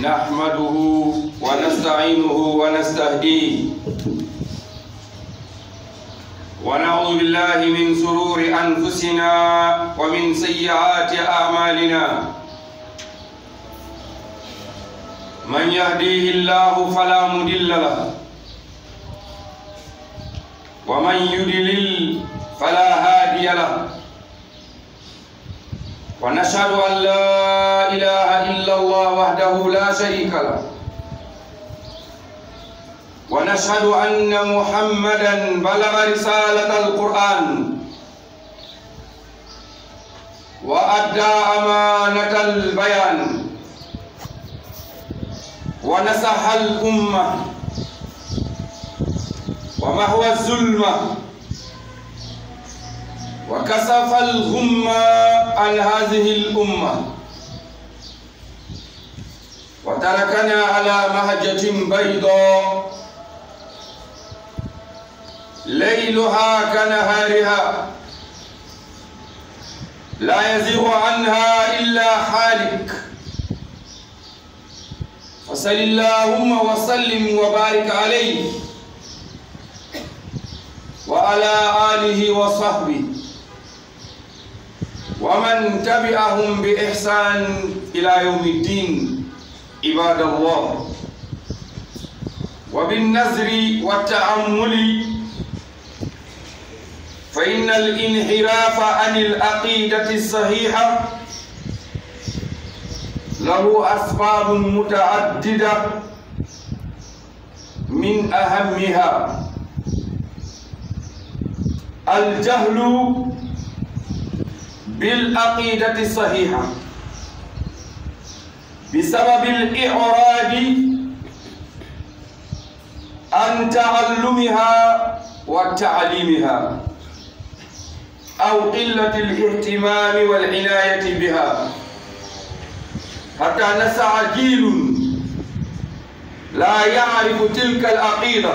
نحمده ونستعينه ونستهديه ونعوذ بالله من شرور أنفسنا ومن سيئات أعمالنا من يهديه الله فلا مضل له ومن يضلل فلا هادي له ونشهد أن لا إله إلا الله وحده لا شريك له ونشهد أن محمدا بلغ رسالة القرآن وأدى أمانة البيان ونصح الأمة ومحو الظلمة وكشف الغمة عن هذه الأمة وتركنا على مهجة بيضاء ليلها كنهارها لا يزيغ عنها إلا حالك فصل اللهم وسلم وبارك عليه وعلى آله وصحبه ومن تبعهم بإحسان إلى يوم الدين عباد الله. وبالنظر والتأمل فإن الانحراف عن العقيدة الصحيحة له أسباب متعددة من أهمها الجهل بالعقيدة الصحيحة بسبب الإعراض عن تعلمها وتعليمها أو قلة الاهتمام والعناية بها حتى نشأ جيل لا يعرف تلك العقيدة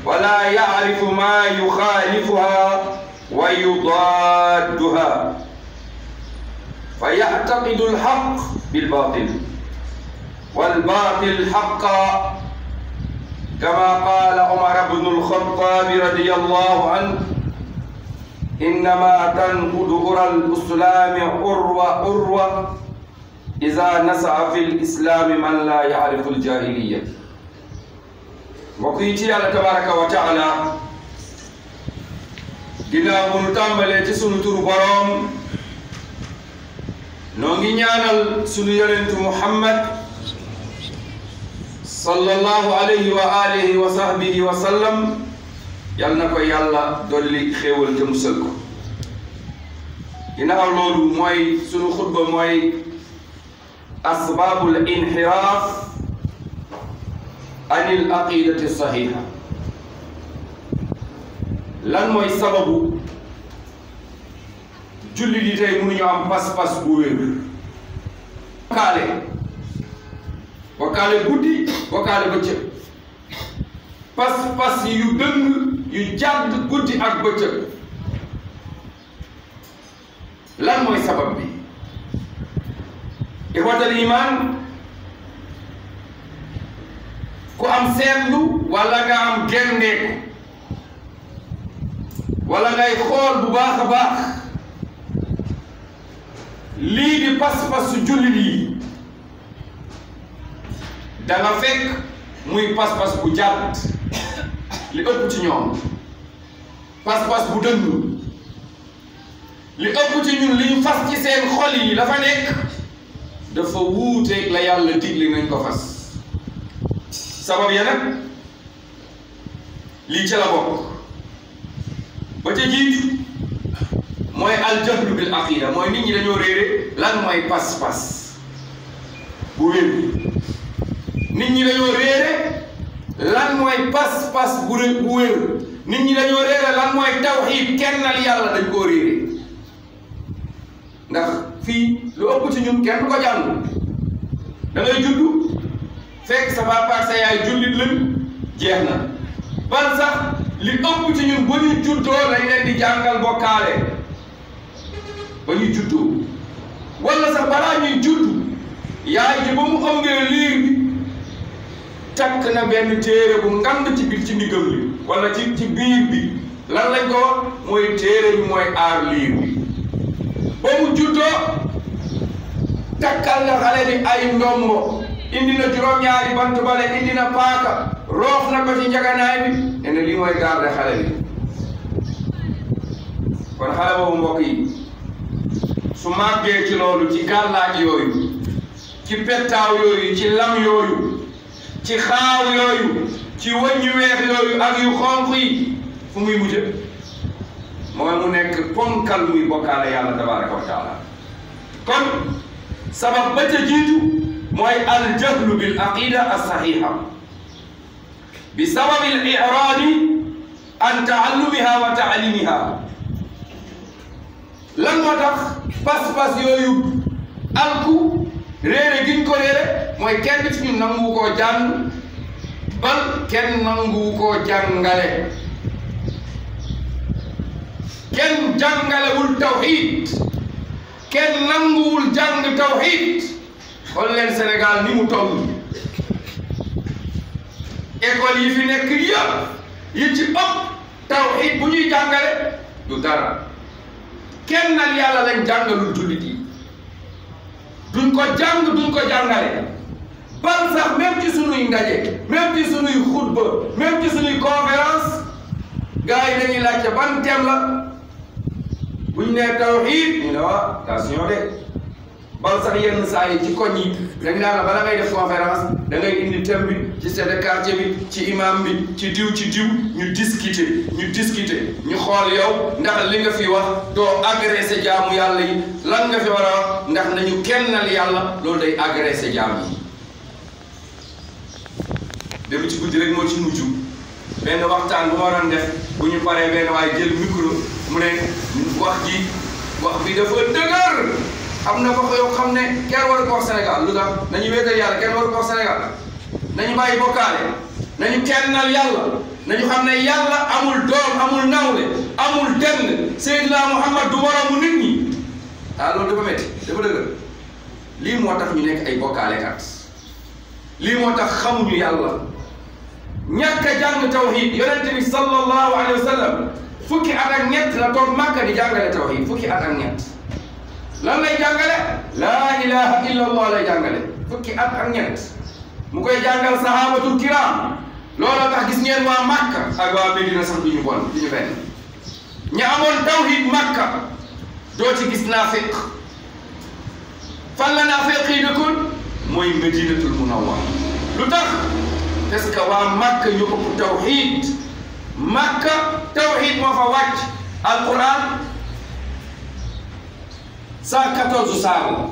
ولا يعرف ما يخالفها ويضادها فيعتقد الحق بالباطل والباطل حقا كما قال عمر بن الخطاب رضي الله عنه إنما تنقض أرى الإسلام أروة إذا نشأ في الإسلام من لا يعرف الجاهلية. وقيتي على تبارك وتعالى ginnaaw bu nu tàmbalee ci sunu turu boroom noo ngi ñaanal sunu yonentu Muhammad sallallahu alayhi wa alihi wa sahbihi wa sallam yal na ko yàlla dolli xéewal te musal ko. ginnaaw loolu mooy sunu xutba mooy asbaabul inxiraaf anil aqidati saxiixa. lan mooy sababu jullit yi tey mënuñu am pas-pas bu wér. wakkaale guddi wakkaale bëccëg pas-pas yu dëng yu jàdd guddi ak bëccëg lan mooy sabab bi ixwatal iman ku am seetlu wala nga am gendeeku wala ngay xool bu baax a baax lii di pas-pasu jullit yi da nga fekk muy pas-pas bu jàdd li ëpp ci ñoom pas-pas bu dëng li ëpp ci ñun li ñu fas ci seen xol yi la fa nekk dafa wuuteeg la yàlla digle nañ ko fas. sabab ya nag lii ca la bokk ba ca jiitu mooy aljahlu bil aqida mooy nit ñi dañoo réere lan mooy pas-pas bu wér. nit ñi dañoo réere lan mooy pas-pas bu wér. nit ñi dañoo réere lan mooy tawxiid kennal yàlla dañ koo réere ndax fii lu ëpp ci ñun kenn du ko jàng da ngay juddu fekk sa papa ak sa yaay jullit lañ jeex na. ban sax li ëpp ci ñun ba ñu juddoo lañ leen di jàngal bokkaale ba ñu juddoo wala sax balaa ñuy judd yaay ji ba mu ëmbee liir bi takk na benn téere bu ngand ci biir ci ndiggam li wala ci biir bi lan lañ ko wax mooy téere bi mooy aar liir bi ba mu juddoo takkal na xale bi ay ndombo indi na juróom-ñaari bant bale indi na paaka roof na ko ci njaganaay bi nee na lii mooy garde xale bi kon xale boobu mbokk yi su màggee ci loolu ci gàllaaj yooyu ci pettaaw yooyu ci lam yooyu ci xaaw yooyu ci wëñ yu weex yooyu ak yu xonq yi fu muy mujj mooy mu nekk ponkal muy bokkaale yàlla tabaraka wa taala kon sabab ba ca jiitu mooy aljahlu bil aqida as-sahiha bi sababi al-i'radi an ta'allumiha wa ta'limiha lan moo tax pas-pas yooyu alku réere giñ ko réere mooy kenn ci ñun nangu koo jàng bal kenn nangu koo jàngale kenn jàngalewul tawhid kenn nanguwul jàng tawhid xool leen Sénégal ni mu toll école yi fi nekk yëpp yi ci ëpp tawhid bu ñuy jàngale du dara kenn nal yàlla lañ jàngalul jullit yi duñ ko jàng duñ ko jàngale bal sax même ci sunuy ndaje même ci sunuy xutba même ci sunuy conférence gars yi dañuy laajte ban thème la buñ nee tawhid ñu ne waa attention de bal sax yenn saa yi ci koñ yi dañ naan la bala ngay def conférence da ngay indi thème bi ci chef de quartier bi ci imam bi ci diw ñu discuter ñu xool yow ndax li nga fi wax doo agressé jaamu yàlla yi lan nga fi war a wax ndax nañu kennal yàlla loolu day agressé jaam yi dem ci guddi rek moo ci mujj benn waxtaan bu ma doon def bu ñu paree benn waaye jël micro mu ne wax bi dafa dëgër am na wax yoo xam ne kenn waru ko wax Sénégal lu tax nañu wéetal yàlla kenn waru ko wax Sénégal nañu bàyyi bokkaale nañu kennal yàlla nañu xam ne yàlla amul doom amul nawle amul denn Seydina Muhammad du moromu nit ñi loolu dafa métti dafa dëgër lii moo tax ñu nekk ay bokkaalekat lii moo tax xamuñu yàlla ñàkk a jàng tawhid yonente bi sallallahu alayhi wa sallam fukki at ak ñett la toog Makka di jàngale tawhid fukki at ak ñett lan lay jàngale laa ilaha illa allah lay jàngale fukki at ak ñett mu koy jàngal sahabatul kiram looloo tax gis ngeen waa Makka ak waa Medina sax du ñu bon du ñu benn ña amoon tawhid Makka doo ci gis naafiq fan la naafiq yi dëkkoon mooy Medinatul Munawwara lu tax parce que waa Makka ñu ëpp tawhid Makka tawhid moo fa wàcc alquran 114 saar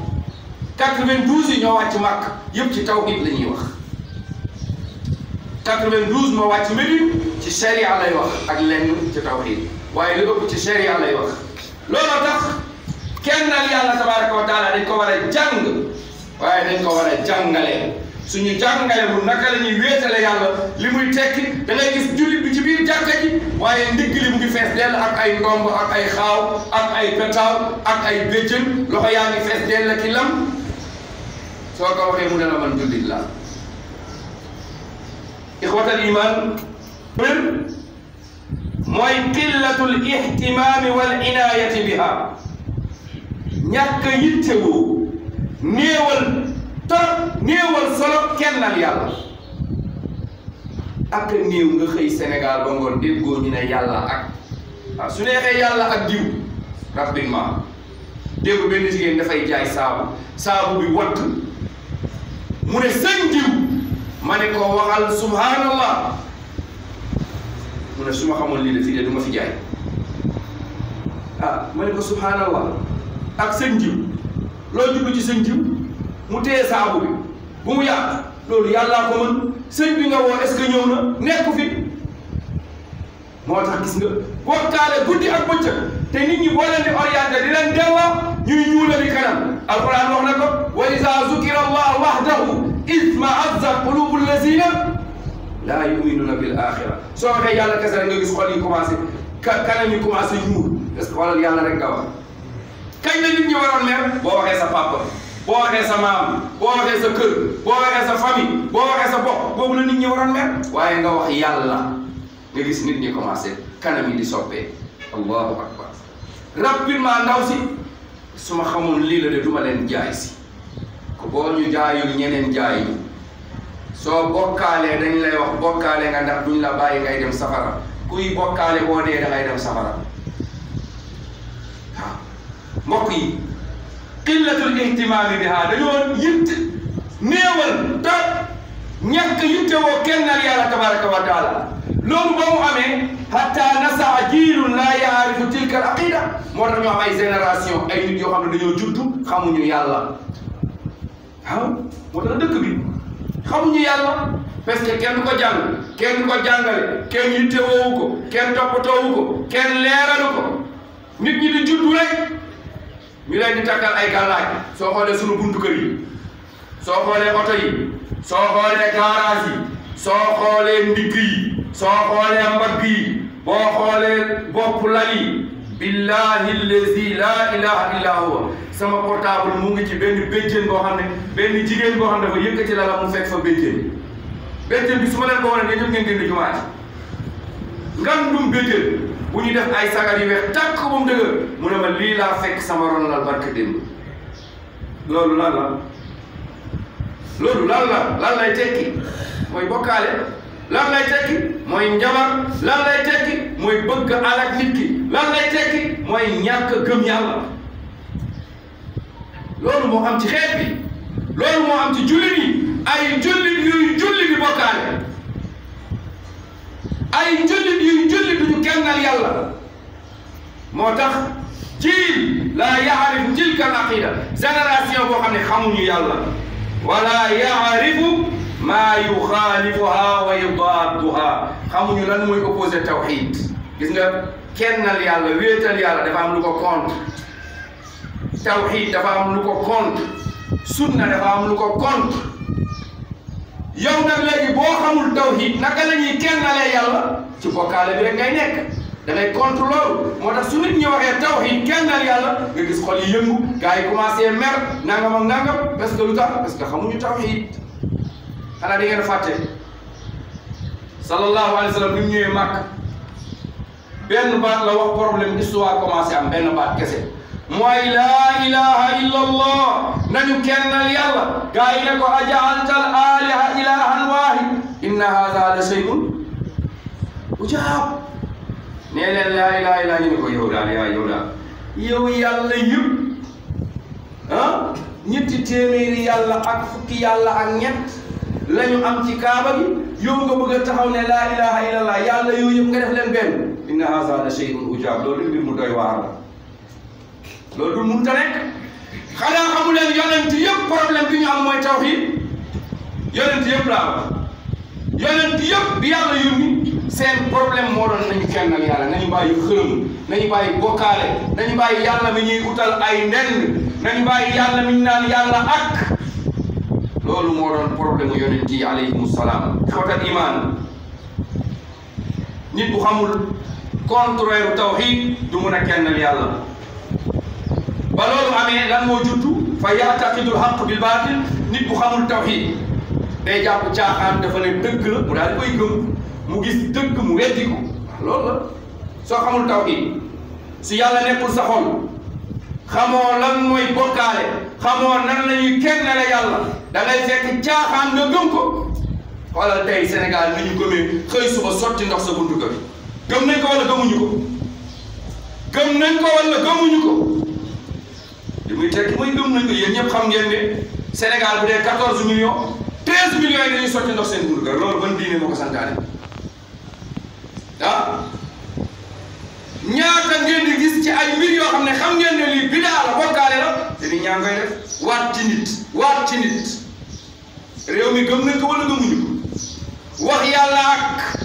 92 yi ñoo wàcc Makka yëpp ci tawhid la ñuy wax 92 moo wàcc Médine ci sharia lay wax ak lenn ci tawhid waaye lu ëpp ci sharia lay wax looloo tax kennal yàlla tabaraka wa taala dañ ko war a jàng waaye dañ ko war a jàngale suñu jàngale bu naka la ñuy wéetale yàlla li muy tekki da ngay gis jullit bi ci biir jàkka ji waaye ndigg li mu ngi fees dell ak ay ndomb ak ay xaaw ak ay petaaw ak ay béjjën loxo yaa ngi fees dell ki lam soo ko waxee mu ne la man jullit la ixwatal iman mooy qillatul ihtimaami wal inaayati biha ñàkk yittewoo néewal solo kennal yàlla ak néew nga xëy Sénégal ba ngoon déggoo ñu ne yàlla ak waaw su neexee yàlla ak diw rapidement déggu benn jigéen dafay jaay saabu bi watt mu ne sëñ diw ma ne ko waxal subhanallah mu ne su ma xamoon lii de fii de du ma fi jaay ma ne ko subhanallah ak sëñ diw loo jublu ci sëñ diw mu téye saabu bi bu mu yàq loolu yàllaa ko mën sëñ bi nga woo est-ce que ñëw na nekku fi moo tax gis nga bokkaale guddi ak bëccëg te nit ñi boo leen di orienté di leen delloo ñuy ñuulali kanam alquran wax na ko wa iza zukira allah wahdahu izma'azzat qulubu allazina laa yu'minuna bil axira soo waxee yàlla kese rek nga gis xol yi commencé kanam yi commencé ñuul est-ce que xoolal yàlla rek nga wax kañ la nit ñi waroon mer boo waxee sa papa boo waxee sa maam boo waxee sa kër boo waxee sa famille boo waxee sa bopp boobu la nit ñi waroon mer waaye nga wax yàlla nga gis nit ñi commencé kanam yi di soppee allahu akbar rapidement ndaw si su ma xamoon lii la de duma leen jaay si ko boo ñu jaayul ñeneen jaay ñu soo bokkaalee dañ lay wax bokkaale nga ndax duñ la bàyyi ngay dem safara kuy bokkaale boo dee da ngay dem safara waaw mbokk yi qillatul ihtimaami biha dañoo yitt néewal te ñàkk yittewoo kennal yàlla tabaraka wa taala loolu ba mu amee hatta nasaa jiilun laa yaarifu tilka al aqida moo tax ñu am ay génération ay nit yoo xam ne dañoo juddu xamuñu yàlla waaw moo tax dëkk bi xamuñu yàlla parce que kenn du ko jàng kenn du ko jàngale kenn yittewoowu ko kenn toppatoowu ko kenn leeralu ko nit ñi di juddu rek ñu leen di takkal ay gàllaaj soo xoolee sunu buntu kër yi soo xoolee oto yi soo xoolee garage yi soo xoolee ndigg yi soo xoolee mbagg yi boo xoolee bopp lal yi billahi allazi la ilaha illa huwa sama portable mu ngi ci benn béjjén boo xam ne benn jigéen boo xam ne dafa yëkkati la la mu fekk fa béjjén bi su ma leen ko wane ne ñëpp ngeen génn jumaa ji ngandum béjjén bu ñu def ay sagar yu weex tàkk ba mu dëgër mu ne ma lii laa fekk sama ron lal barke démb loolu lan la loolu lan lay tekki mooy bokkaale lan lay tekki mooy njabar lan lay tekki mooy bëgg alak nit ki lan lay tekki mooy ñàkk gëm yàlla loolu moo am ci xeet bi loolu moo am ci jullit yi ay jullit yuy julli di bokkaale ay jullit yuy julli duñu kennal yàlla moo tax jiil laa yaarifu tilka al aqida génération boo xam ne xamuñu yàlla wala yaarifu maa yuxaalifuha wa yudaadduha xamuñu lan mooy opposé tawxid gis nga kennal yàlla wéetal yàlla dafa am lu ko contre tawxid dafa am lu ko contre sunna dafa am lu ko contre yow nag léegi boo xamul tawxid naka la ñuy kennalee yàlla ci bokkaale bi rek ngay nekk da ngay contre loolu moo tax su nit ñi waxee tawxid kennal yàlla nga gis xol yi yëngu gars yi commencé mer nangam ak nangam parce que lu tax parce que xamuñu tawxid xanaa da ngeen fàtte sallallahu alayhi wa sallam ni mu ñëwee màkk benn baat la wax problème histoire commencé am benn baat kese mooy laa ilaha illa allah nañu kennal yàlla gaa yi ne ko ajaalta al aliha ilahan wahid inna hada la shay'un ujaab nee leen laa ilaha illa ñu ne ko yow daal yow yàlla yëpp ah ñetti téeméeri yàlla ak fukki yàlla ak ñett lañu am ci kaaba gi yow nga bëgg a taxaw ne laa ilaha illallah yàlla yooyu yëpp nga def leen benn inna haza la shay'un ujaab loolu mbir mu doy waar la loolu du mënta nekk xanaa xamu leen yonent yëpp problème bi ñu am mooy tawhid yonent yëpp laa wax yonent yëpp bi yàlla yónni seen problème moo doon nañu kennal yàlla nañu bàyyi xërëm nañu bàyyi bokkaale nañu bàyyi yàlla mi ñuy utal ay ndend nañu bàyyi yàlla mi ñu naan yàlla ak loolu moo doon problème mu yonent yi alayhimu salaam xawatat iman nit bu xamul contraire tawhid du mun a kennal yàlla ba loolu amee lan moo juttu fa yaataqidul haqq bil baatil nit bu xamul tawhid day jàpp caaxaan dafa ne dëgg la mu daal di koy gëm mu gis dëgg mu weddi ko loolu la soo xamul tawhid su yàlla nekkul sa xol xamoo lan mooy bokkaale xamoo nan la ñuy kennale yàlla da ngay fekk caaxaan nga gëm ko xoolal tey Sénégal ni ñu gëmee xëy suba sotti ndox sa buntu kër gëm nañ ko wala gëmuñu ko gëm nañ ko wala gëmuñu ko li muy tekki mooy gëm nañ ko yéen ñëpp xam ngeen ne Sénégal bu dee 14 millions 13 millions yi dañuy sotti ndox seen buntu kër loolu ban diine moo ko santaane ah ñaata ngeen di gis ci ay mbir yoo xam ne xam ngeen ne lii bidaa la bokkaale la te ni ñaa ngoy def waat ci nit réew mi gëm nañ ko wala gëmuñu ko wax yàlla ak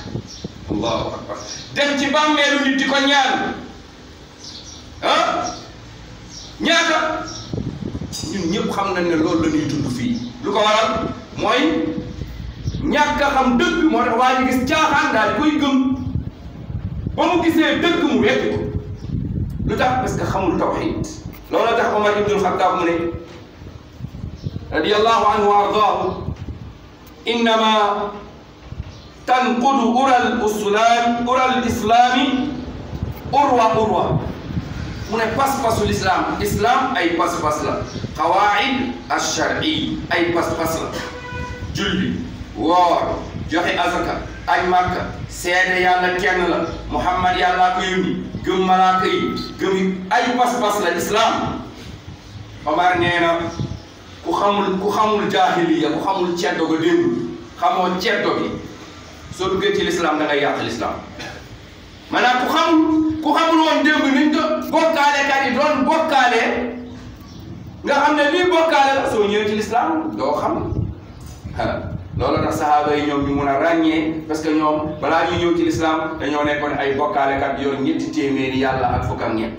allahu akbar dem ci bàmmeelu nit di ko ñaan ah ñaata ñun ñëpp xam nañ ne loolu la ñuy dund fii lu ko waral mooy ñàkk a xam dëgg moo tax waa ji gis caaxaan daal di koy gëm ba mu gisee dëgg mu weddi ko lu tax parce que xamul tawhid loolu tax Omar ibnul Xattaab mu ne radiyallahu anhu wa ardaahu innama tanqudu ural islami urwa mu ne pas-pasu islam ay pas-pas la qawaid ash-shar'i ay pas-pas la julli woor joxe azaka aj Makka seede yàlla kenn la Muhammad yàllaa ko yónni gëm malaaka yi gëm ay pas-pas la islam. Omar nee na ku xamul jaahiliya ku xamul ceddo ga démb xamoo ceddo gi soo duggee ci l'islam da ngay yàq l'islam maanaam ku xamul woon démb niñ ko bokkaalekat yi doon bokkaale nga xam ne lii bokkaale la soo ñëwee ci l'islam doo xam loolu tax sahaaba yi ñoom ñu mun a ràññee parce que ñoom balaa ñu ñëw ci l'islam dañoo nekkoon ay bokkaalekat yor ñetti téeméeri yàlla ak fukk ak ñett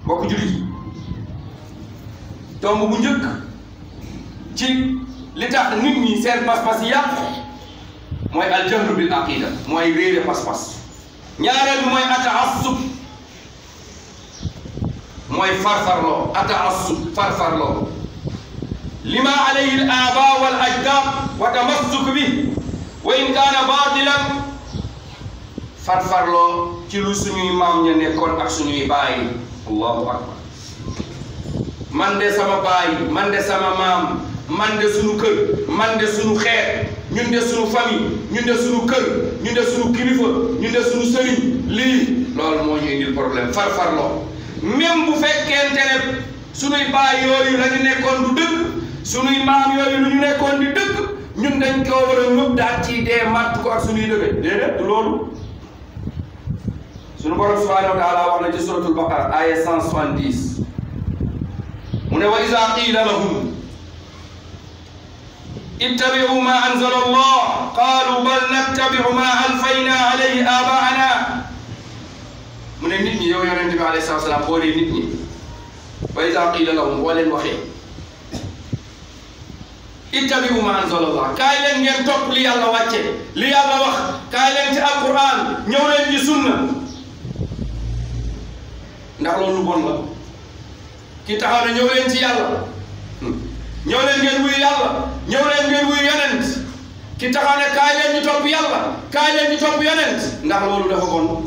bokk jullit yi tomb bu njëkk ci li tax nit ñi seen pas-pas yàqu mooy aljahlu bil aqida mooy réere pas-pas ñaareel bi mooy ataassub mooy farfarloo lima alayhi al aba wal ajdad wa tamassuk bi wa in kaana batilan farfarloo ci lu suñuy maam ña nekkoon ak suñuy baay allahu akbar man de sama baay man de sama maam man de suñu kër man de suñu xeet ñun de suñu famille ñun de suñu kër ñun de suñu kilifa ñun de suñu sëriñ lii loolu moo ñu indil problème farfarloo même bu fekkente ne suñuy baay yooyu la ñu nekkoon du dëgg suñuy maam yooyu lu ñu nekkoon di dëgg ñun dañ ko war a ñëpp daal ci dee matt ko ak suñuy dëgg déedéet loolu suñu borom subhanahu wa taala wax na ci suratul baqara aya 170 mu ne wa iza qila lahum ittabi'u ma anzala Allah qalu bal nattabi'u ma alfayna alayhi abaana mu ne nit ñi yow yonent bi alayhi salaam boo dee nit ñi wa iza qila lahum boo leen waxee ittabi'u ma anzala Allah kaay leen ngeen topp li yàlla wàcce li yàlla wax kaay leen ci alquran ñëw leen ci sunna ndax loolu bon la ki taxaw ne ñëw leen ci yàlla ñëw leen ngeen wuyu yàlla ñëw leen ngeen wuyu yonent ki taxaw ne kaay leen ñu topp yàlla kaay leen ñu topp yonent ndax loolu dafa bon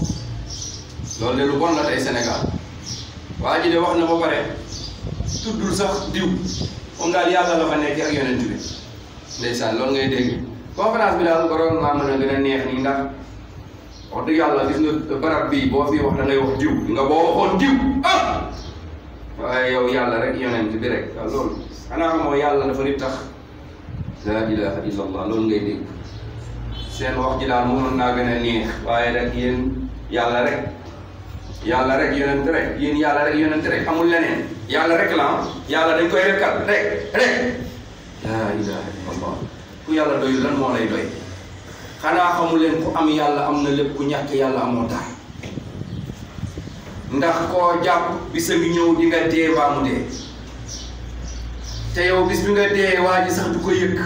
loolu de lu bon la tey Sénégal waa ji de wax na ba pare tuddul sax diw moom daal yàlla la fa nekk ak yonent bi ndeysaan loolu ngay dégg conférence bi daal waroon naa mën a gën a neex nii ndax wax dëgg yàlla gis nga barab bii boo fii wax da ngay wax diw nga boo waxoon diw waaye yow yàlla rek yonent bi rek waaw loolu xanaa xamoo yàlla dafa nit tax la ilaha illallah loolu ngay dégg seen wax ji daal mënoon naa gën a neex waaye rek yéen yàlla rek yonent rek yéen yàlla rek yonent rek amul leneen yàlla rek la yàlla dañ koy rekkal rek la ilaha illallah ku yàlla doy lan moo lay doy xanaa xamul leen ku am yàlla am na lépp ku ñàkk yàlla amoo dara ndax koo jàpp bisa ngi ñëw di nga dee baa mu dee te yow bis bi nga dee waa ji sax du ko yëg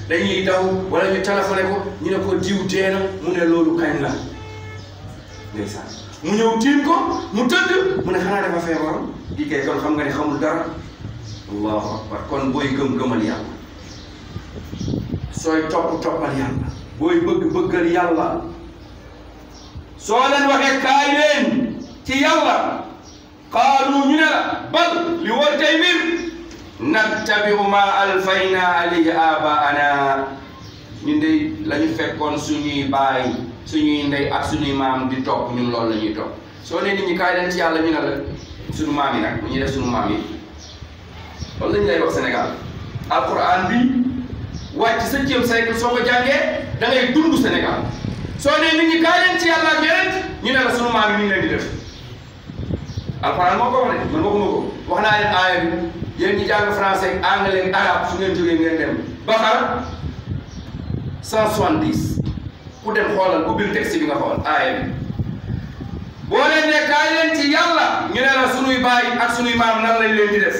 dañuy daw wala ñu téléphoné ko ñu ne ko diw dee na mu ne loolu kañ la ndeysaan mu ñëw tiim ko mu tëdd mu ne xanaa dafa feebar di kay kon xam nga ne xamul dara allahu akbar kon booy gëm-gëmal yàlla sooy toppal yàlla booy bëggal yàlla soo leen waxee kaay leen ci yàlla qaalu ñu ne la bal li war tey mbir nattabi'u ma alfayna alayhi abaana ñun de la ñu fekkoon suñuy baay suñuy ndey ak suñuy maam di topp ñun loolu la ñuy topp soo ne nit ñi kaay leen ci yàlla ñu ne la suñu maam yi nag bu ñuy def suñu maam yi loolu lañu lay wax Sénégal alquran bi wàcc septième siècle soo ko jàngee da ngay dund Sénégal soo ne nit ñi kaay leen ci yàlla ak yeneen ñu ne la suñu maam yi ñu ngi leen di def alquran moo ko wax de man waxuma ko wax naa leen aaya bi yéen ñi jàng français anglais arabe su ngeen jógee ngeen dem Baqara 170 ku dem xoolal ubbil texte bi nga xool aaya bi boo leen ne kaay leen ci yàlla ñu ne la sunuy baay ak sunuy maam nan lañ leen di def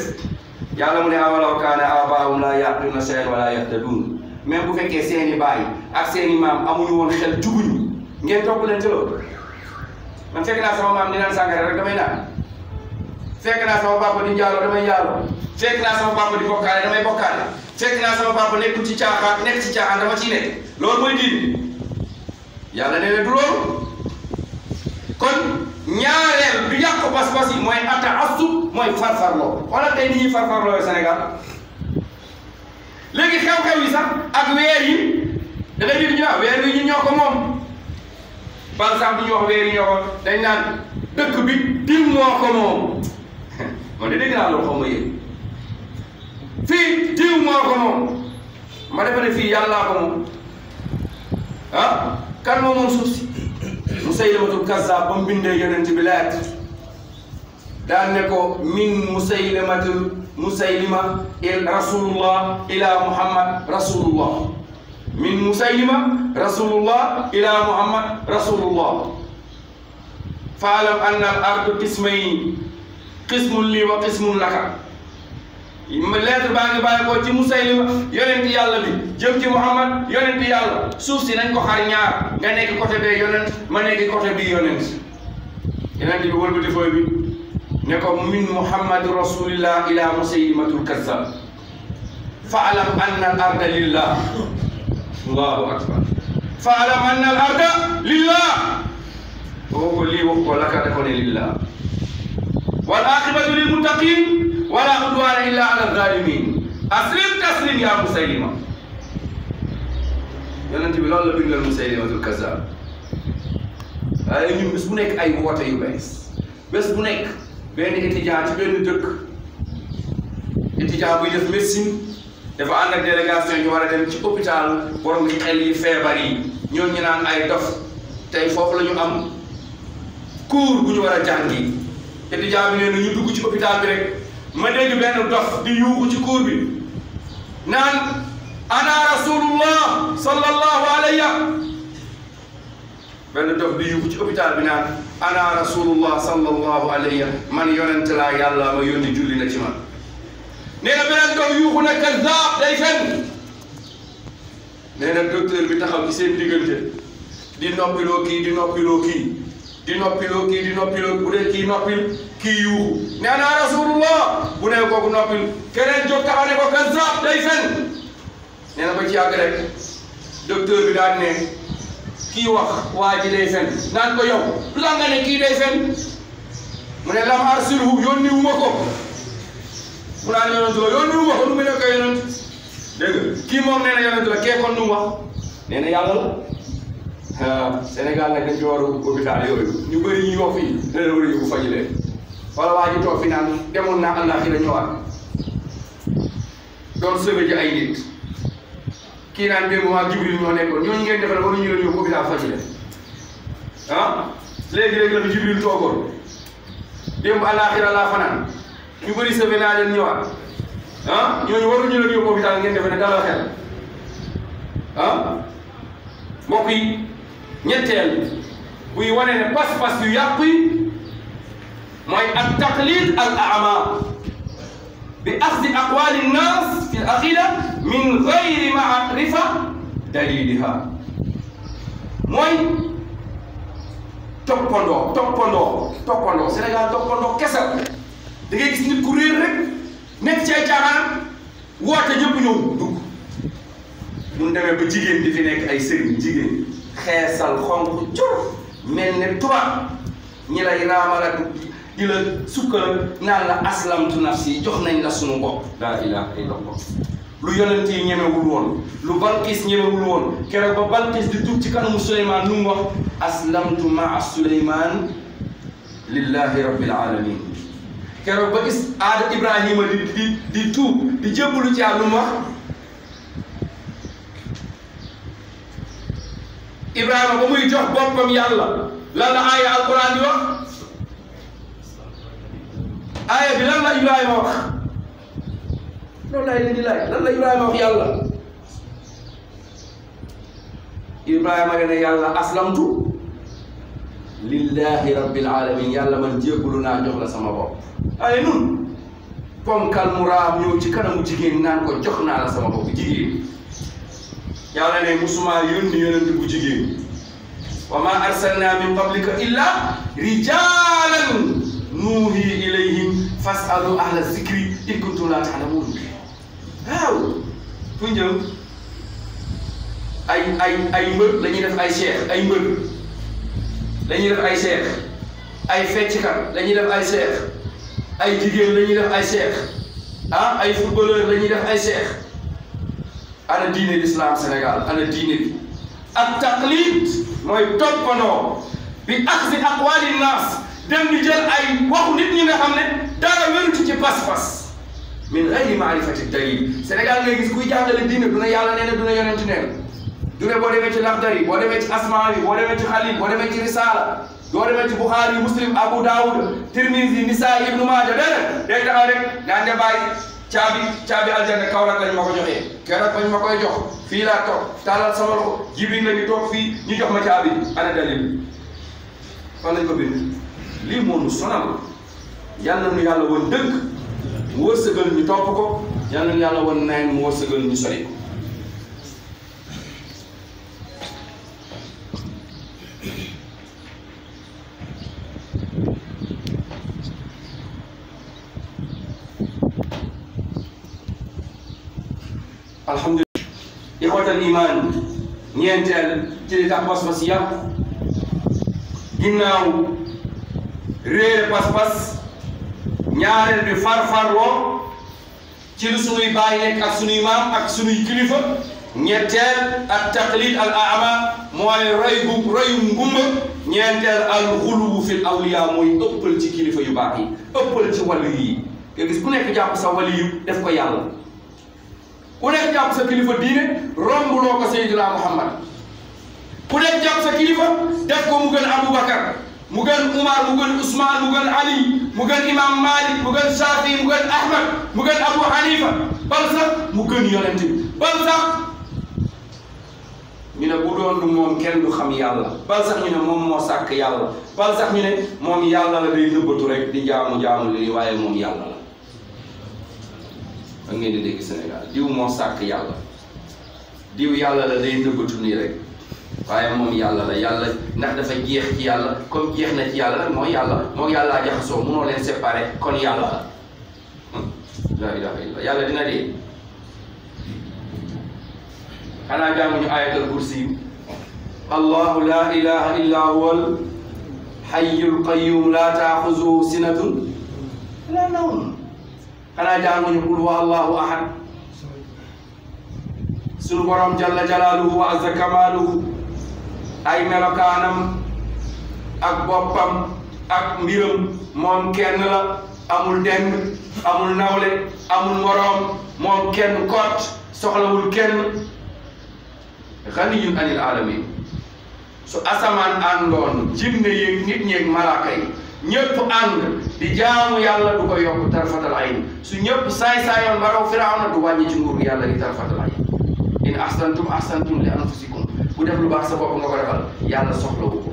yàlla mu ne awalaw kaana aabaahum laa ya'qiluuna shay'an wa laa yahtaduun même bu fekkee seeni baay ak seeni maam amuñu woon xel juguñu ngeen topp leen ci loolu man fekk naa sama maam di naan sàngara rek damay naan fekk naa sama papa di njaaloo damay njaaloo fekk naa sama papa di bokkaale damay bokkaale fekk naa sama papa nekkul ci caaxaan nekk ci caaxaan dama ciy nekk loolu mooy diine yàlla nee na du loolu kon ñaareel bi yàq pas-pas yi mooy ataassub mooy farfarloo xoolal tey ni ñuy farfarloo Sénégal léegi xew-xew yi sax ak weer yi da ngay dégg ñu naan weer yi ñu ñoo ko moom par exemple ñu wax weer yi ñoo ko dañ naan dëkk bi diw moo ko moom man de dégg naa loolu xaw ma yéen fii diw moo ko moom ma defe ne fii yàllaa ko moom ah kan moo moom suuf si Musaylamatul Kazzaab ba mu bindee yonent bi leet daan ne ko min Musaylima rasulullah ila Muhammad rasulullah min Musaylima rasulullah ila Muhammad rasulullah faalam anna al ardu qismayni qismun lii wa qismun laka lettre baa ngi bàyyi ko ci Musaylima yonent yàlla bi jëm ci Muhammad yonent yàlla suuf si nañ ko xar ñaar nga nekk côté bee yonent ma nekk côté bii yonent bi wëlbati fooy bi ne ko min Muhammad rasulillah ila Musaylimatul Kazzab fa'lam anna al arda lillah allahu akbar fa'lam anna al arda lillah ko lii wax ko laka da ko ne lillah wal aqibatu lil muttaqin wala udwana illa ala zalimin aslim taslim ya Musaylima yonent bi loolu la bindal Musaylimatul Kazzab waaye ñun bés bu nekk ay woote yu bees bés bu nekk benn étudiant ci benn dëkk étudiant buy def médecine dafa ànd ak délégation ñu war a dem ci hôpital borom xel yi feebar yi ñoom ñu naan ay dof tey foofu la ñu am cours bu ñu war a jàngi étudiant bi nee na ñu dugg ci hôpital bi rek ma dégg benn dof di yuuxu ci cours bi naan ana rasulullah sallallahu alayhi benn dof di yuuxu ci hôpital bi naan ana rasulullah sallallahu alayhi man yonent laa yàlla ma yónni julli na ci man nee na beneen dof yuuxu na kazzab day fen nee na docteur bi taxaw ci seen diggante di noppiloo kii di noppiloo kii di noppiloo kii di noppiloo bu dee kii noppil kii yuuxu nee na rasulullah bu ne kooku noppil keneen jóg taxaw ne ko kazzab day fen nee na ba ci yàgg rek docteur bi daan ne kii wax waa ji day fen naan ko yow lu tax nga ne kii day fen mu ne lam arsilhu yónni wu ma ko mu naan yonent la yónni wu ma ko nu mu nekk yonent dégg nga kii moom nee na yonent la kee kon nu mu wax nee na yàlla la Sénégal nag dañ ci war a hôpital yooyu ñu bëri ñuy wax fii dana war a yóbbu faji leen wala waa ji toog fi naan demoon naa àllaaxira ñëwaat doon sauvé ji ay nit kii naan démb waa Jibril ñoo nekkoon ñooñu ngeen defal waruñu leen yóbbu hôpital faji leen ah léegi-léegi la fi Jibril toogoon démb àllaaxira laa fanaan ñu bëri sauvé naa leen ñëwaat ah ñooñu waruñu leen yóbbu hôpital ngeen defe ne dalal xel ah mbokk yi ñetteel buy wane ne pas-pas yu yàqu yi mooy at taqlid al a'ma bi axdi aqwali nnas fi l aqida min gayri maarifa daliliha mooy toppandoo Sénégal toppandoo kese da ngay gis nit ku réer rek nekk ci ay caaxaan woote ñëpp ñëw dugg mun demee ba jigéen di fi nekk ay sëriñ jigéen xeesal xonq cur mel ne tubaab ñi lay raamal ak di la sukkal naan la aslamtu nafsi jox nañ la sunu bopp laa ilaha illallah lu yonent yi ñemewul woon lu Balqis ñemewul woon keroog ba Balqis di tuub ci kanamu Suleymaan nu mu wax aslamtu maa Suleymaan lillahi rabbil alamin keroog ba gis aada Ibrahima di tuub di jébbalu ci Yàlla lu mu wax Ibrahima ba muy jox boppam yàlla lan la aaya alquran di wax aaya bi lan la Ibrahima wax loolu laay leen di laaj lan la Ibrahima wax yàlla Ibrahima ne yàlla aslamtu lillahi rabbil alamin yàlla man jébbalu naa jox la sama bopp ay nun ponkal mu raam ñëw ci kanamu jigéen naan ko jox naa la sama bopp jigéen yàlla ne musuma yónni yonent bu jigéen wa ma arsalna min qablika illa rijalan nuuhi ilayhim fasalu ahla zikri in kuntum la ta'lamun waaw fu njëm ay mbër la ñuy def ay cheikh ay mbër la ñuy def ay cheikh ay fecckat la ñuy def ay cheikh ay jigéen la ñuy def ay cheikh ah ay footballeur la ñuy def ay cheikh. ana diine l'islam Sénégal ana diine bi ak taqlid mooy toppandoo bi axzi aqwali naas dem di jël ay waxu nit ñi nga xam ne dara wérutu ci pas-pas min gayri maarifati dalil Sénégal ngay gis kuy jàngale diine du ne yàlla nee na du ne yonent nee na du ne boo demee ci Laxdari boo demee ci Asmaawi boo demee ci Xalil boo demee ci Risaala boo demee ci Buxaari Muslim Abu Daawud Tirmisi Nisaa Ibnu Maaja déedéet day taxaw rek daan ne bàyyi caabi aljanna Kaolack lañ ma ko joxee keroog bañ ma koy jox fii laa toog taalal sama loxo Jibril la ñu toog fii ñu jox ma caabi ana dalil fan lañ ko bind lii moo nu sonal yal na nu yàlla woon dëgg mu wërsëgal ñu topp ko yal na nu yàlla woon neen mu wërsëgal ñu sori ko. alhamdulillah ixwatal iman ñeenteel ci li tax pas-pas yàqu ginnaaw réere pas-pas ñaareel bi farfarloo ci lu sunuy baay nekk ak sunuy maam ak sunuy kilifa ñetteel ak taqlid al ama mooy royu ngumba ñeenteel al xuluwu fil awliya mooy ëppal ci kilifa yu baax yi ëppal ci wàllu yi nga gis ku nekk jàpp sa wàllu yu def ko yàlla ku nekk jàpp sa kilifa diine rombuloo ko Seydina Muhammad ku nekk jàpp sa kilifa def ko mu gën Aboubacar mu gën Umar mu gën Ousmane mu gën Ali mu gën Imam Malik mu gën Shafi mu gën Ahmad mu gën Abu Hanifa bal sax mu gën yonent bi bal sax ñu ne bu doon du moom kenn du xam yàlla bal sax ñu ne moom moo sàkk yàlla bal sax ñu ne moom yàlla la day nëbbatu rek di jaamu li waaye moom yàlla la. da ngeen di dégg Sénégal diw moo sàkk yàlla diw yàlla la day nëbbatu nii rek waaye moom yàlla la yàlla ndax dafa jeex ci yàlla comme jeex na ci yàlla nag mooy yàlla moo yàllaa jaxasoo munoo leen séparé kon yàlla la ilaha illa yàlla dina dee xanaa jànguñu ayatal kursi allahu la ilaha illa huwal hayyul qayyum la taaxuzuhu sinatun la nawm xanaa jànguñu qul huwa allahu ahad sunu borom jalla jalaaluhu wa azza kamaaluhu ay melokaanam ak boppam ak mbiram moom kenn la amul dend amul nawle amul moroom moom kenn kot soxlawul kenn ganiyun anil alamin su asamaan àndoon jinne yeeg nit ñeeg malaaka yi ñëpp ànd di jaamu yàlla du ko yokk tarfatal ayn su ñëpp saay-saayoon ba raw Firawna du wàññi ci nguur yàlla di tarfatal ayn in ahsantum ahsantum li anfusikum bu def lu baax sa bopp nga ko defal yàlla soxlawu ko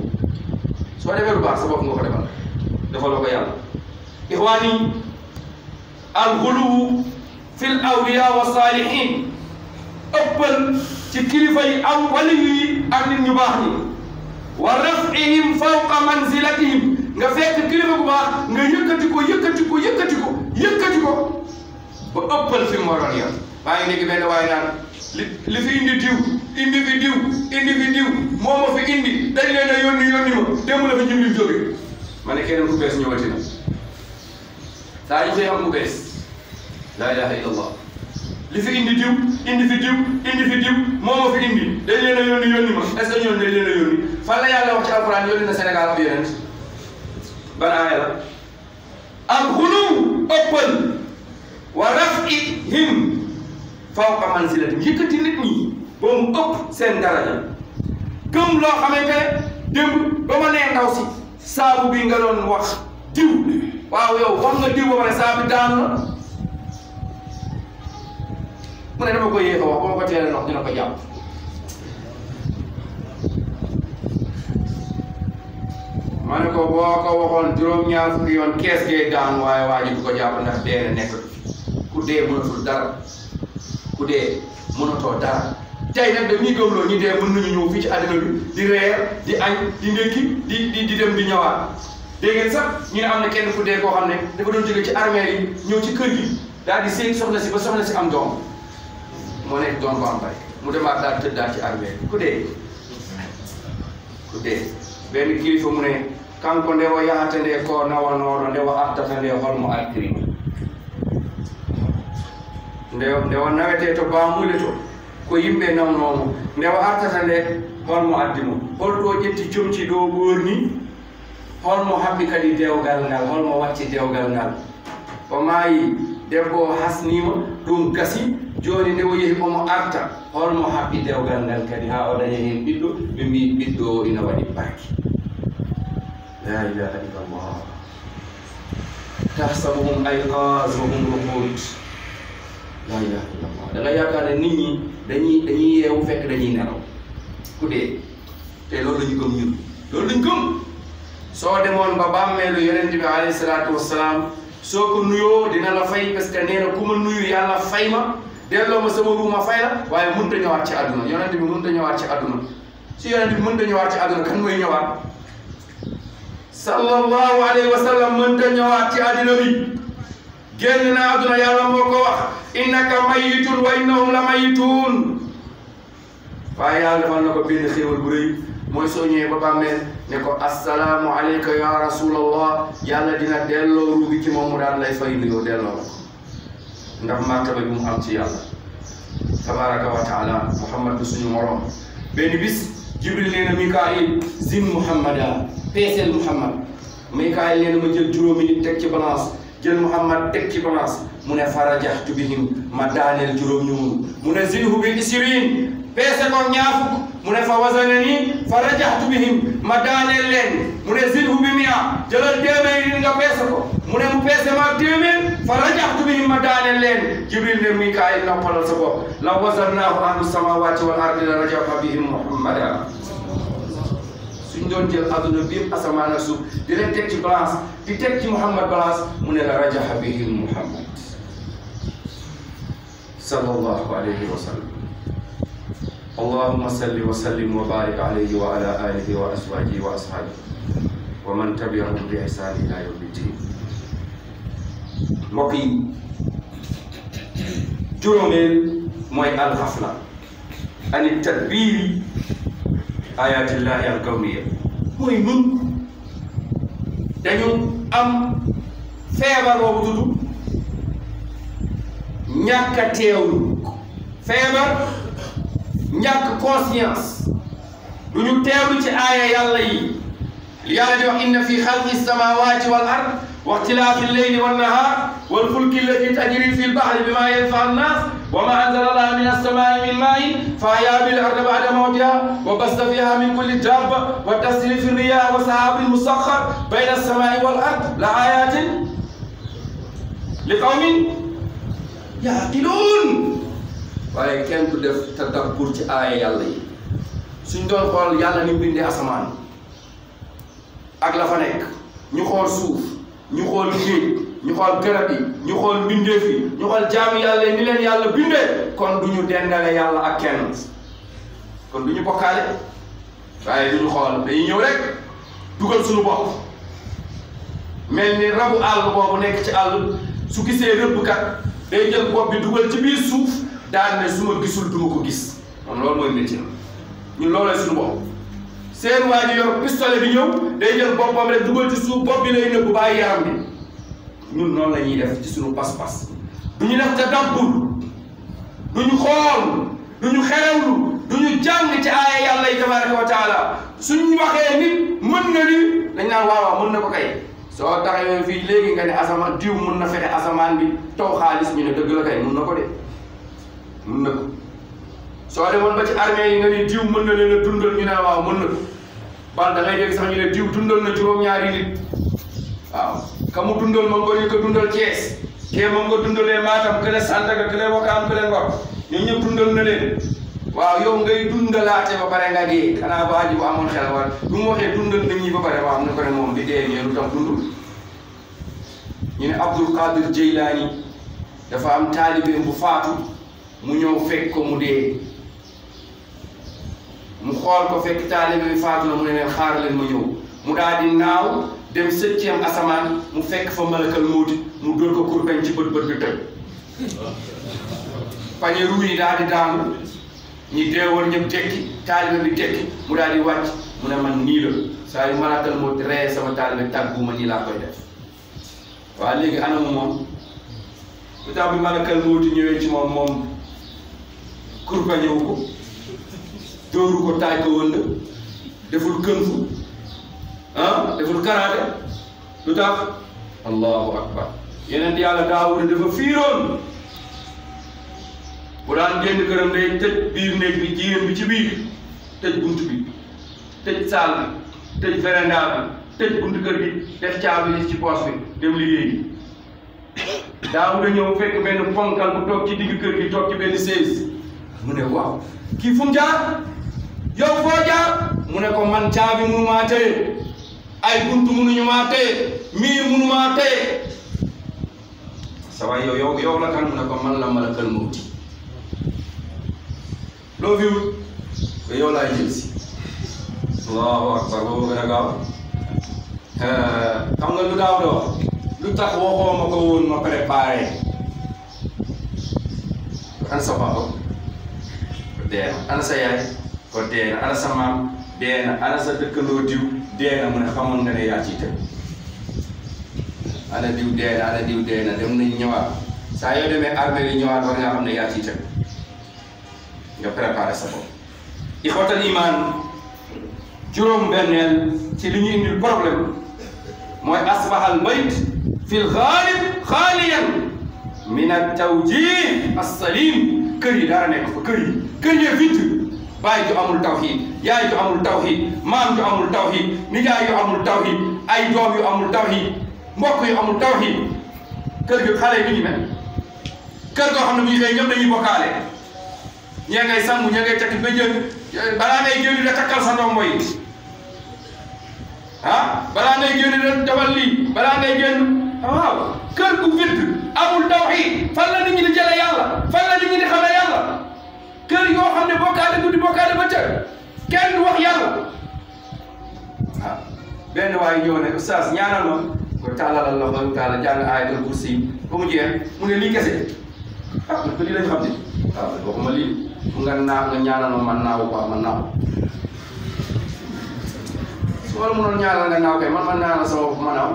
soo defee lu baax sa bopp nga ko defal defaloo ko yàlla ixwaani alxuluwu fil awliya wa saalihin ëppal ci kilifa yi am waliyu yi ak nit ñu baax ñi wa rafihim fawqa manzilatihim nga fekk kilifa bu baax nga yëkkati ko ba ëppal fi mu waroon yam maa ngi dégg benn waaye naan li fi indi diw moo ma fi indi dañ leen a yónni ma démb la fi Jibril jóge ma ne keneen ku bees ñëwati na saa ñu fay am ku bees la ilaha illallah li fi indi diw moo ma fi indi dañ leen a yónni ma est-ce que ñoom dañ leen a yónni fan la yàlla wax ci alquran yónni na Sénégal ab yeneen ban aaya la al xulu ëppal wa rafihim fawqa manzilatihim yëkkati nit ñi ba mu ëpp seen daraja gëm loo xamante ne démb ba ma nee ndaw si saabu bi nga doon wax diw waaw yow wax nga diw ba ma ne saabu daanu na mu ne dama koy yéex a wax ba ma ko teelee ndox dina ko jàpp ma ne ko boo ko waxoon juróom-ñaar fukki yoon kees gee daan waaye waa ji du ko jàpp ndax dee na nekkatu ku dee mënatul dara ku dee mënatoo dara tey nag dañuy gëmloo ñi dee mën nañu ñëw fii ci àddina bi di reer di añ di ndékki di dem di ñëwaat dégg ngeen sax ñu ne am na kenn ku dee koo xam ne dafa doon jóge ci armée yi ñëw ci kër gi daal di seen soxna si ba soxna si am doom moo nekk doon Bambey mu demaat daal tëddaat ci armée ku dee benn kilifa mu ne kanko ndewo yahata nde ko nawanoɗo ndewo artata nde holmo alkirima ndewo nawete to bamule to ko yimɓe nawnomo ndewo artata nde holmo addimo holto ƴetti comci ɗo ɓorni holmo haɓɓi kadi dewgal ngal holmo wacci dewgal ngal o maayi debbo o hasnima ɗum gasi joni nde o yehi omo arta holmo haɓɓi dewgal ngal kadi ha o daña hen ɓiɗɗo ɓe mbi ɓiɗɗo o ina waɗi barke la ilaha illallah tahsabuhum ayqaz wa hum ruqud la ilaha illallah da nga yaakaar ne nit ñi dañuy yeewu fekk dañuy nelaw ku dee te loolu la ñu gëm ñun loolu lañ gëm soo demoon ba bàmmeelu yonent bi alayhi salaatu wassalaam soo ko nuyoo dina la fay parce que nee na ku ma nuyu yàlla fay ma delloo ma sama ruuma fay la waaye mënut a ñëwaat ci àdduna yonent bi mënut a ñëwaat ci àdduna si yonent bi mënut a ñëwaat ci àdduna kan mooy ñëwaat sallallahu alayhi wa sallam mënut a ñëwaat ci àdduna bi génn na àdduna yàlla moo ko wax innaka mayitun wa innahum la mayitun waaye yàlla defal na ko benn xéewal bu rëy mooy soo ñëwee ba bàmmeel ne ko assalaamu alayka ya rasulallah yàlla dina delloo ruugi ci moom mu daan lay fay nuyoo delloo la ko ndax martaba bi mu am ci yàlla tabaraka wa taala muhammad du suñu morom benn bis jibril nee na mikail zin muhammada peeseel muhammad mikail nee na ma jël juróomi nit teg ci balance jël muhammad teg ci balance mu ne farajaxtu bihim ma daaneel juróom ñu mu ne zinhu bi isirin peese ko ñaar fukk mu ne fa wasanani fa rajaxtu bihim ma daaneel leen mu ne zinhu bi mia jëlal téeméer yi nga peese ko mu ne mu peese ma téeméer fa rajaxtu bihim ma daaneel leen jibril ne mikaayil noppalal sa bopp la wasannaahu ahlu samawati wal ardi la rajaxa bihim muhammada suñ doon jël adduna bi yëpp asamaan ak suuf di leen teg ci balance di teg ci muhammad balance mu ne la rajaxa bihim muhammad sallallahu alayhi wa sallam اللهم صل وسلم وبارك عليه وعلى آله وأزواجه وأصحابه ومن تبعهم بإحسان إلى يوم الدين. mbokk yi juróomeel mooy alxafla ani tadbiri ayatillahi alkawniya mooy nun dañu am feebar boobu tudd ñàkk a teewlu feebar ñàkk conscience du ñu teewlu ci aaya yàlla yi li yàlla di wax inna fi xalqi samawati wal ard wa ixtilaafi lleyli wannahar wal fulki allati tajri fi lbahri bima yanfa annas wa ma anzala allahu min alsamai min main fa ahya bil ardi ba'da mawtiha wa basta fiha min kulli dabba wa tasrifi riyah wa sahabin musakhar bayna alsamai wal ard la ayatin li qawmin yaqiluun waaye kenn du def tadabbur ci aaya yàlla yi suñ doon xool yàlla ni mu bindee asamaan ak la fa nekk ñu xool suuf ñu xool géej ñu xool garab yi ñu xool mbindeef yi ñu xool jaamu yàlla yi ni leen yàlla bindee kon du ñu dendale yàlla ak kenn kon du ñu bokkaale waaye du ñu xool dañuy ñëw rek dugal suñu bopp mel ni rabu àll boobu nekk ci àll su gisee rëbbkat day jël bopp bi dugal ci biir suuf daan ne su ma gisul duma ko gis moom loolu mooy métier ñun looloo suñu bopp seen waa ji yor pistolet bi ñëw day jël boppam rek dugal ci suuf bopp bi lay nëbb bàyyi yaram bi ñun noonu la ñuy def ci suñu pas-pas du ñu def tadabbur du ñu xool du ñu xerewlu du ñu jàng ci aaya yàlla yi tabaraka wa taala suñu waxee nit mën na ni dañ naan waaw mën na ko kay soo taxawee fii léegi nga ne asamaan diw mën na fexe asamaan bi taw xaalis ñu ne dëgg la kay mën na ko de mën na ko soo demoon ba ci armée yi nga ni diw mën na leen a dundal ñu ne waaw mën na ko ban da ngay dégg sax ñu ne diw dundal na juróom-ñaari nit waaw ka mu dundal ma ngor yi ko dundal Thiès kee ma nga dundalee Matam kële Sandaga kële Wakaam kële Ngor ñoom ñëpp dundal na leen waaw yow ngay dundalaate ba pare nga dee xanaa ba ji bu amoon xel war bu mu waxee dundal nit ñi ba pare waaw mu ne ko ne moom di dee ñee lu tax dundul ñu ne Abdul Qadir Jeylaani dafa am taalibeem bu faatu mu ñëw fekk ko mu dee mu xool ko fekk taalibe bi faatu na mu ne leen xaar leen ma ñëw mu daal di naaw dem 7e asamaan mu fekk fa malakal mawti mu dóor ko kurpeñ ci bët bi tëj pañe ruu yi daal di daanu ñi deewoon ñëpp tekki taalibe bi tekki mu daal di wàcc mu ne man nii la saa yu malakal moo ree sama taalibe tàgguma nii laa koy def waaw léegi anamu moom lu tax bi malakal mooti ñëwee ci moom kurpañewu ko dóoru ko taaj ko wënd deful kënfu deful karaate lu tax allahu akbar yeneen yàlla Daawuda dafa fiiroon bu daan génn këram day tëj biir néeg bi jigéen bi ci biir tëj bunt bi tëj saal bi tëj veranda bi tëj bunt kër gi def caabi ci poos bi dem liggéey Daawuda ñëw fekk benn ponkal bu toog ci digg kër gi toog ci benn chaise mu ne waaw kii fu mu jaar yow foo jaar mu ne ko man caabi munu maa téye ay buntu munuñu maa téye miir munu maa téye sa waay yow la kan mu ne ko man la malakal mawti loo fi wut ba yow laay jël si allahu akbar boobu gën a gaaw xam nga lu daaw wax lu tax waxoo ma ko woon ma préparé an sa papa dee na ana sa yaay ko dee na ana sa maam dee na ana sa dëkkandoo diw dee na mu ne xamoon nga ne yaa ciy tëj ana diw dee na ana diw dee na dem nañ ñëwaat saa yoo demee armée yi ñëwaat war ngaa xam ne yaa ciy tëj nga préparé sa bopp ixwatal iman juróom-benneel ci li ñu indil problème mooy asbahal bayt fi lxaalib xaaliyan min at-tawjih as-salim kër yi dara nekk fa kër yi vite baay ju amul tawhid yaay ju amul tawhid maam ju amul tawhid nijaay yu amul tawhid ay doom yu amul tawhid mbokk yu amul tawhid kër gi xale yi ni ñu mel kër goo xam ne bu ñu xëy ñëpp dañuy bokkaale ñee ngay sangu ñee ngay takk ba jël balaa ngay génn da takkal sa ndombo yi balaa ngay génn da defal lii balaa ngay génn waaw kër gu vide amul tawhid fan la nit ñi di jëlee yàlla fan la nit ñi di xamee yàlla kër yoo xam ne bokkaale guddi bokkaale bëccëg kenn du wax yàlla benn waaye ñëw ne oustaz ñaanal ma ko tàllalal la ba taala jàng ayatul kursi ba mu jeex mu ne lii kese man ko lii lañ xam ne waxuma lii nga ñaanal ma man naaw quoi man naaw su ma la mënoon ñaanal nga naaw kay man ñaanal sama bopp ma naaw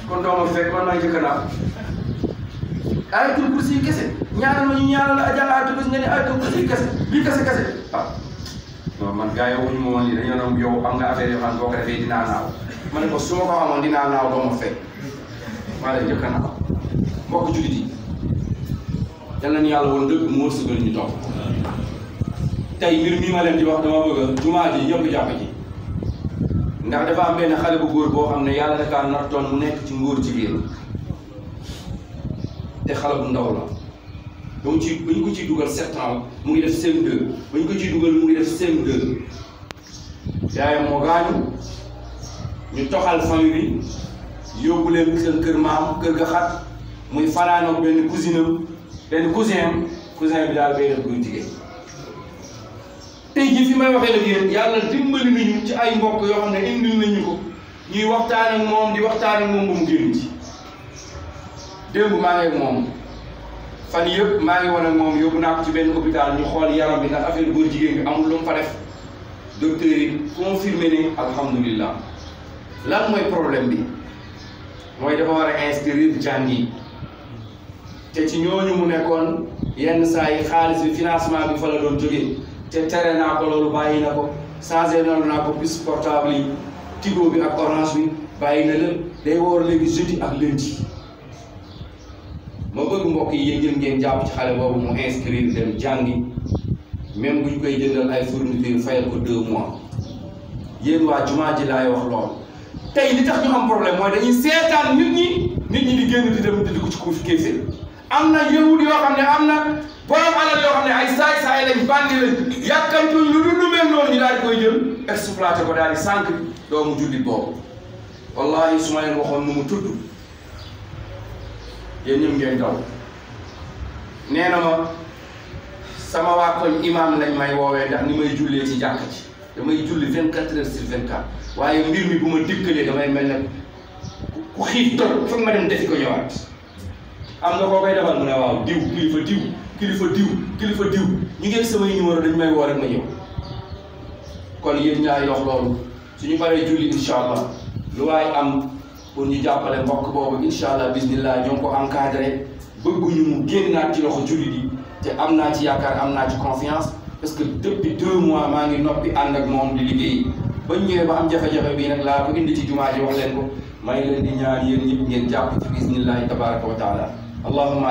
kon doo ma fekk man maa njëkk a naaw ayatul kursi kese ñaanal ma ñu ñaanal la jàng ayatul kursi nga ne ayatul kursi kese lii kese non man gars yi waxuñu ma woon lii dañoo doon yow am nga affaire yoo xam ne boo ko defee dinaa naaw ma ne ko su ma ko amoon dinaa naaw doo ma fekk maa lay njëkk a naaw mbokk jullit yi yal na ni yàlla woon dëgg mu wërsëgal ñu topp tey mbir mii ma leen di wax dama bëgg jumaa ji ñëpp jàpp ji ndax dafa am benn xale bu góor boo xam ne yàlla dafa nattoon mu nekk ci ngóor jigéen te xale bu ndaw la ba ñu ko ciy dugal 7 ans mu ngi def CM2 ba ñu ko ciy dugal mu ngi def CM2 yaayam moo gaañu ñu toxal famille bi yóbbu leen seen kër maam kër ga xat muy fanaanoog benn cousin bi daal bay def buy jigéen tey jii fi may waxee la yéen yàlla dimbali nañu ci ay mbokk yoo xam ne indil nañu ko ñuy waxtaan ak moom di waxtaan ak moom ba mu génn ci démb maa ngi ak moom fan yëpp maa ngi woon ak moom yóbbu naa ko ci benn hôpital ñu xool yaram bi ndax affaire góor jigéen bi amul lu mu fa def docteur yi confirmé ne alhamdulillah lan mooy problème bi mooy dafa war a inscrire jàngi te ci ñooñu mu nekkoon yenn saa yi xaalis bi financement bi fa la doon jógee te tere naa ko loolu bàyyi na ko changé naa ko puce portable yi Tigo bi ak Orange bi bàyyi na lépp day woor léegi jeudi ak lundi ma bëgg mbokk yi yéen ngeen jàpp ci xale boobu mu inscrire dem jàngi même bu ñu koy jëndal ay fourniture fayal ko 2 mois yéen waa jumaa ji laay wax lool tey li tax ñu am problème mooy dañuy seetaan nit ñi di génn di dem di dugg ci kuuf kéeféer am na yahud yoo xam ne am na borom alal yoo xam ne ay saay-saay lañ bandi lañ yàkkamtuñ lu dul lu mel noonu ñu daal di koy jël exploité ko daal di sànq doomu jullit boobu wallahi su ma leen waxoon nu mu tudd yéen ñëpp ngeen daw nee na ma sama waa koñ imam lañ may woowee ndax ni may jullee ci jàkk ci damay julli 24 heures sur 24 waaye mbir mi bu ma dikkalee damay mel ne ku xiif toog foog ma dem defi ko ñëwaat am nga koo koy defal mu ne waaw diw kilifa diw kilifa diw ñu ngi samay numéro dañ may woo rek ma ñëw. kon yéen ñaari wax loolu suñu paree julli incha allah lu waay am pour ñu jàppale mbokk boobu incha allah bismillah ñoo ngi ko encadré bëgguñu mu génnaat ci loxo jullit yi te am naa ci yaakaar am naa ci confiance parce que depuis 2 mois maa ngi noppi ànd ak moom di liggéey ba ñëwee ba am jafe-jafe bii nag laa ko indi ci jumaa ji wax leen ko may leen di ñaan yéen ñëpp ngeen jàpp ci bismillahi tabaraka wa taala allahumma